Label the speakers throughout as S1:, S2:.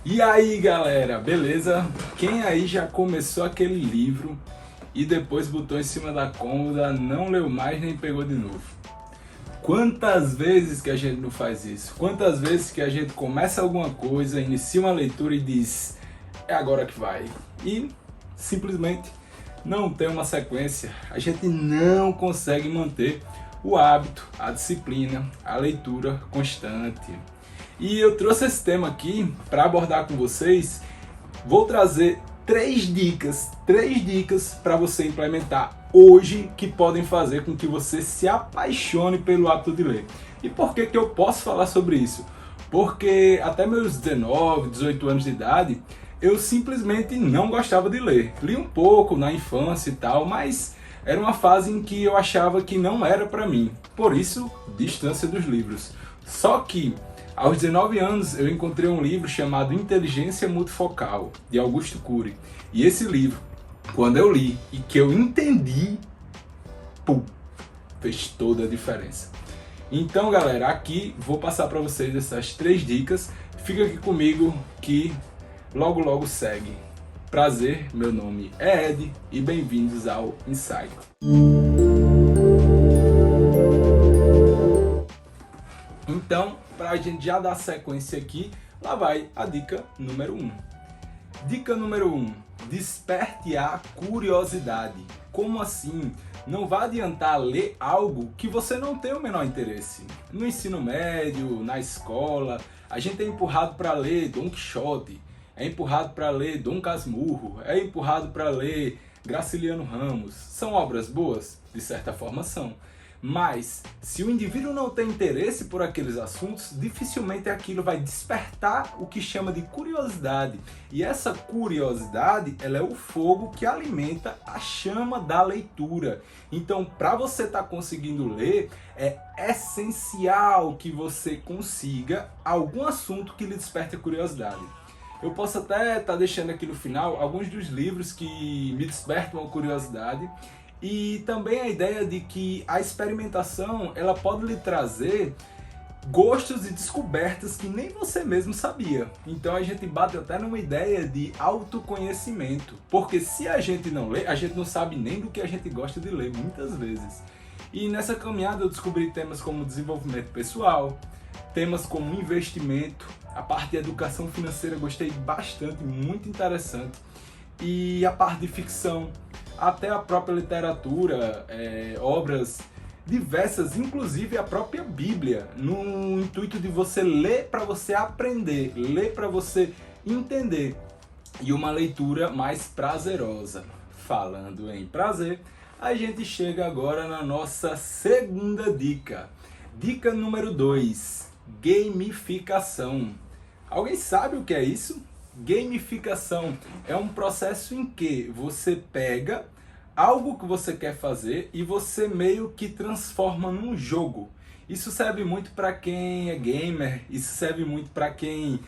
S1: E aí galera, beleza? Quem aí já começou aquele livro e depois botou em cima da cômoda, não leu mais nem pegou de novo? Quantas vezes que a gente não faz isso? Quantas vezes que a gente começa alguma coisa, inicia uma leitura e diz, é agora que vai? E simplesmente não tem uma sequência, a gente não consegue manter o hábito, a disciplina, a leitura constante. E eu trouxe esse tema aqui para abordar com vocês. Vou trazer três dicas para você implementar hoje que podem fazer com que você se apaixone pelo hábito de ler. E por que eu posso falar sobre isso? Porque até meus 19, 18 anos de idade, eu simplesmente não gostava de ler. Li um pouco na infância e tal, mas era uma fase em que eu achava que não era para mim. Por isso, distância dos livros. Só que aos 19 anos eu encontrei um livro chamado Inteligência Multifocal, de Augusto Cury. E esse livro, quando eu li e que eu entendi, pum, fez toda a diferença. Então galera, aqui vou passar para vocês essas três dicas. Fica aqui comigo que logo logo segue. Prazer, meu nome é Ed e bem-vindos ao Insight. Então, para a gente já dar sequência aqui, lá vai a dica número 1. Dica número 1. Desperte a curiosidade. Como assim? Não vai adiantar ler algo que você não tem o menor interesse. No ensino médio, na escola, a gente é empurrado para ler Dom Quixote, é empurrado para ler Dom Casmurro, é empurrado para ler Graciliano Ramos. São obras boas? De certa forma são. Mas, se o indivíduo não tem interesse por aqueles assuntos, dificilmente aquilo vai despertar o que chama de curiosidade. E essa curiosidade, ela é o fogo que alimenta a chama da leitura. Então, para você estar conseguindo ler, é essencial que você consiga algum assunto que lhe desperte a curiosidade. Eu posso até estar deixando aqui no final alguns dos livros que me despertam a curiosidade. E também a ideia de que a experimentação ela pode lhe trazer gostos e descobertas que nem você mesmo sabia. Então a gente bate até numa ideia de autoconhecimento. Porque se a gente não lê, a gente não sabe nem do que a gente gosta de ler, muitas vezes. E nessa caminhada eu descobri temas como desenvolvimento pessoal, temas como investimento, a parte de educação financeira gostei bastante, muito interessante. E a parte de ficção, até a própria literatura, obras diversas, inclusive a própria Bíblia, no intuito de você ler para você aprender, ler para você entender. E uma leitura mais prazerosa. Falando em prazer, a gente chega agora na nossa segunda dica. Dica número 2, gamificação. Alguém sabe o que é isso? Gamificação é um processo em que você pega algo que você quer fazer e você meio que transforma num jogo. Isso serve muito para quem é gamer, isso serve muito para quem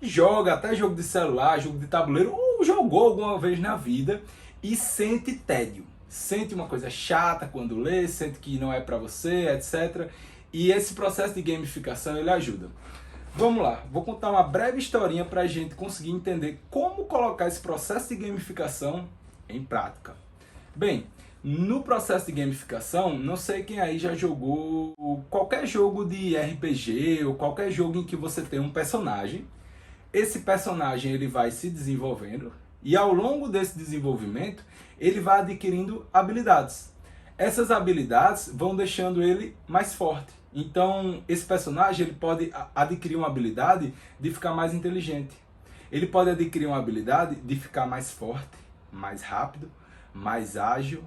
S1: joga até jogo de celular, jogo de tabuleiro ou jogou alguma vez na vida e sente tédio. Sente uma coisa chata quando lê, sente que não é para você, etc. E esse processo de gamificação ele ajuda. Vamos lá, vou contar uma breve historinha para a gente conseguir entender como colocar esse processo de gamificação em prática. Bem, no processo de gamificação, não sei quem aí já jogou qualquer jogo de RPG ou qualquer jogo em que você tem um personagem. Esse personagem ele vai se desenvolvendo e ao longo desse desenvolvimento ele vai adquirindo habilidades. Essas habilidades vão deixando ele mais forte. Então, esse personagem ele pode adquirir uma habilidade de ficar mais inteligente. Ele pode adquirir uma habilidade de ficar mais forte, mais rápido, mais ágil.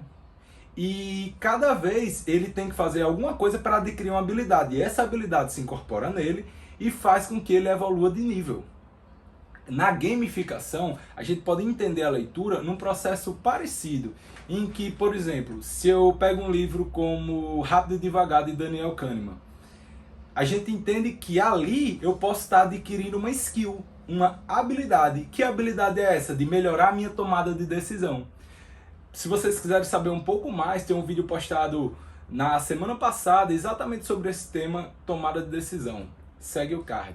S1: E cada vez ele tem que fazer alguma coisa para adquirir uma habilidade. E essa habilidade se incorpora nele e faz com que ele evolua de nível. Na gamificação, a gente pode entender a leitura num processo parecido, em que, por exemplo, se eu pego um livro como Rápido e Devagar, de Daniel Kahneman, a gente entende que ali eu posso estar adquirindo uma skill, uma habilidade. Que habilidade é essa? De melhorar a minha tomada de decisão. Se vocês quiserem saber um pouco mais, tem um vídeo postado na semana passada exatamente sobre esse tema, tomada de decisão. Segue o card.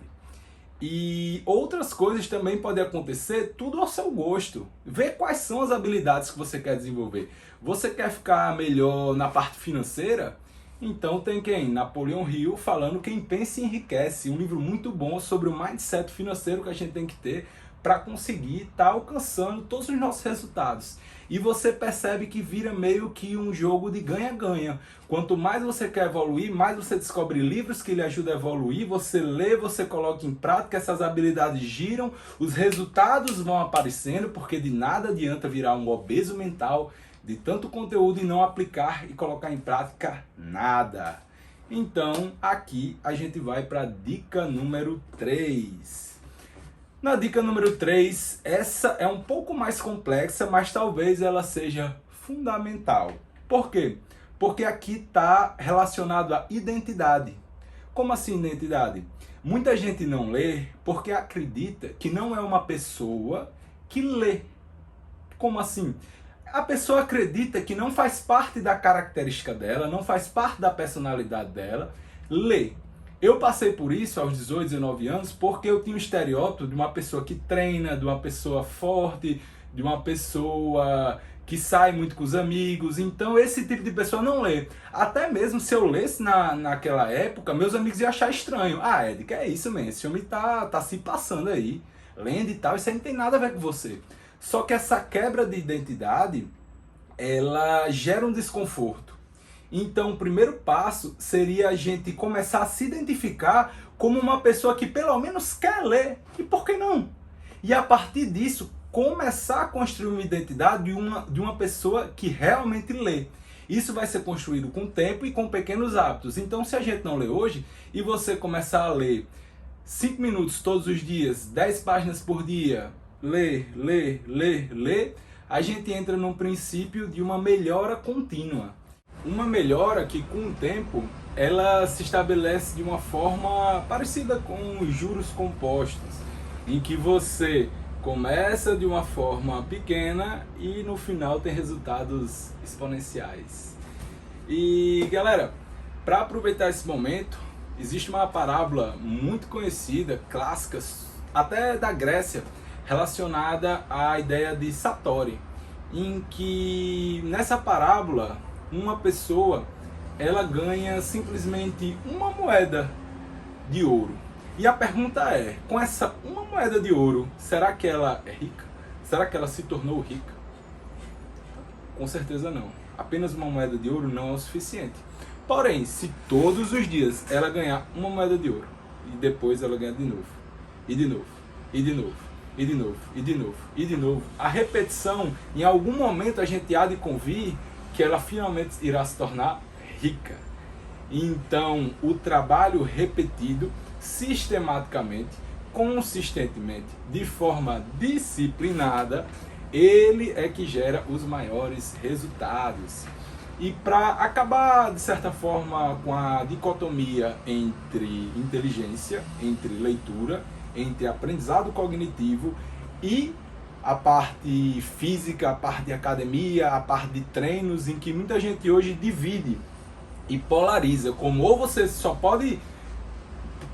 S1: E outras coisas também podem acontecer, tudo ao seu gosto. Vê quais são as habilidades que você quer desenvolver. Você quer ficar melhor na parte financeira? Então tem quem? Napoleão Hill falando Quem Pensa Enriquece. Um livro muito bom sobre o mindset financeiro que a gente tem que ter para conseguir estar alcançando todos os nossos resultados. E você percebe que vira meio que um jogo de ganha-ganha. Quanto mais você quer evoluir, mais você descobre livros que lhe ajudam a evoluir, você lê, você coloca em prática, essas habilidades giram, os resultados vão aparecendo, porque de nada adianta virar um obeso mental de tanto conteúdo e não aplicar e colocar em prática nada. Então, aqui a gente vai para a dica número 3. Na dica número 3, essa é um pouco mais complexa, mas talvez ela seja fundamental. Por quê? Porque aqui está relacionado à identidade. Como assim identidade? Muita gente não lê porque acredita que não é uma pessoa que lê. Como assim? A pessoa acredita que não faz parte da característica dela, não faz parte da personalidade dela, ler. Eu passei por isso aos 18, 19 anos porque eu tinha um estereótipo de uma pessoa que treina, de uma pessoa forte, de uma pessoa que sai muito com os amigos. Então esse tipo de pessoa não lê. Até mesmo se eu lesse naquela época, meus amigos iam achar estranho. Ah, Ed, que é isso, man? Esse homem tá se passando aí, lendo e tal, isso aí não tem nada a ver com você. Só que essa quebra de identidade, ela gera um desconforto. Então, o primeiro passo seria a gente começar a se identificar como uma pessoa que pelo menos quer ler. E por que não? E a partir disso, começar a construir uma identidade de uma pessoa que realmente lê. Isso vai ser construído com o tempo e com pequenos hábitos. Então, se a gente não lê hoje e você começar a ler 5 minutos todos os dias, 10 páginas por dia, ler, a gente entra num princípio de uma melhora contínua. Uma melhora que com o tempo ela se estabelece de uma forma parecida com os juros compostos, em que você começa de uma forma pequena e no final tem resultados exponenciais. E galera, para aproveitar esse momento, existe uma parábola muito conhecida, clássica, até da Grécia, relacionada à ideia de Satori, em que nessa parábola uma pessoa ela ganha simplesmente uma moeda de ouro. E a pergunta é, com essa uma moeda de ouro, será que ela é rica? Será que ela se tornou rica? Com certeza não. Apenas uma moeda de ouro não é o suficiente. Porém, se todos os dias ela ganhar uma moeda de ouro, e depois ela ganha de novo, e de novo, e de novo, e de novo, e de novo, e de novo, a repetição, em algum momento a gente há de convir que ela finalmente irá se tornar rica. Então, o trabalho repetido, sistematicamente, consistentemente, de forma disciplinada, ele é que gera os maiores resultados. E para acabar, de certa forma, com a dicotomia entre inteligência, entre leitura, entre aprendizado cognitivo e a parte física, a parte de academia, a parte de treinos, em que muita gente hoje divide e polariza, como ou você só pode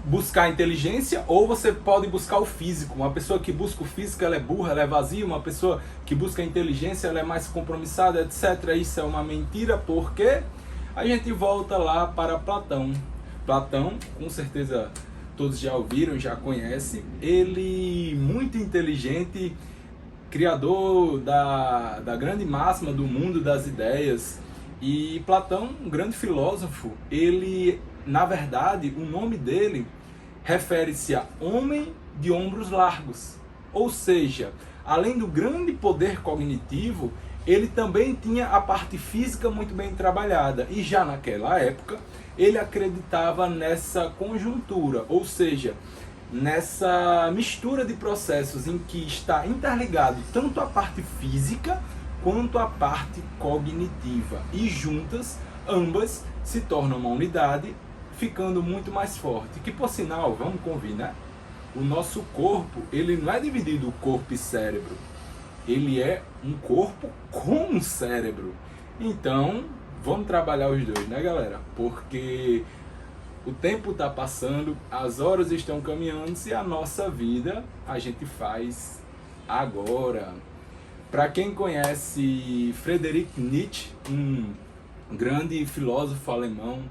S1: buscar a inteligência ou você pode buscar o físico. Uma pessoa que busca o físico, ela é burra, ela é vazia. Uma pessoa que busca a inteligência, ela é mais compromissada, etc. Isso é uma mentira, porque a gente volta lá para Platão. Platão, com certeza todos já ouviram, já conhecem. Ele, muito inteligente, criador da grande máxima do mundo das ideias. E Platão, um grande filósofo, ele, na verdade, o nome dele refere-se a homem de ombros largos. Ou seja, além do grande poder cognitivo, ele também tinha a parte física muito bem trabalhada. E já naquela época, ele acreditava nessa conjuntura, ou seja, nessa mistura de processos em que está interligado tanto a parte física quanto a parte cognitiva. E juntas, ambas se tornam uma unidade, ficando muito mais forte. Que, por sinal, vamos convir, né? O nosso corpo, ele não é dividido corpo e cérebro. Ele é um corpo com um cérebro. Então, vamos trabalhar os dois, né, galera? Porque O tempo está passando, as horas estão caminhando e a nossa vida a gente faz agora. Para quem conhece Friedrich Nietzsche, um grande filósofo alemão,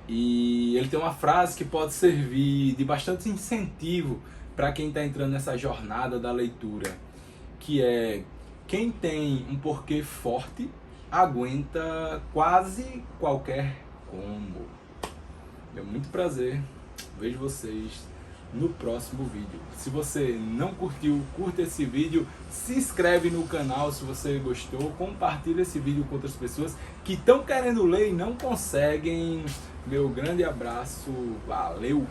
S1: e ele tem uma frase que pode servir de bastante incentivo para quem está entrando nessa jornada da leitura, que é: quem tem um porquê forte aguenta quase qualquer combo. Deu muito prazer, vejo vocês no próximo vídeo. Se você não curtiu, curta esse vídeo, se inscreve no canal se você gostou, compartilha esse vídeo com outras pessoas que estão querendo ler e não conseguem. Meu grande abraço, valeu!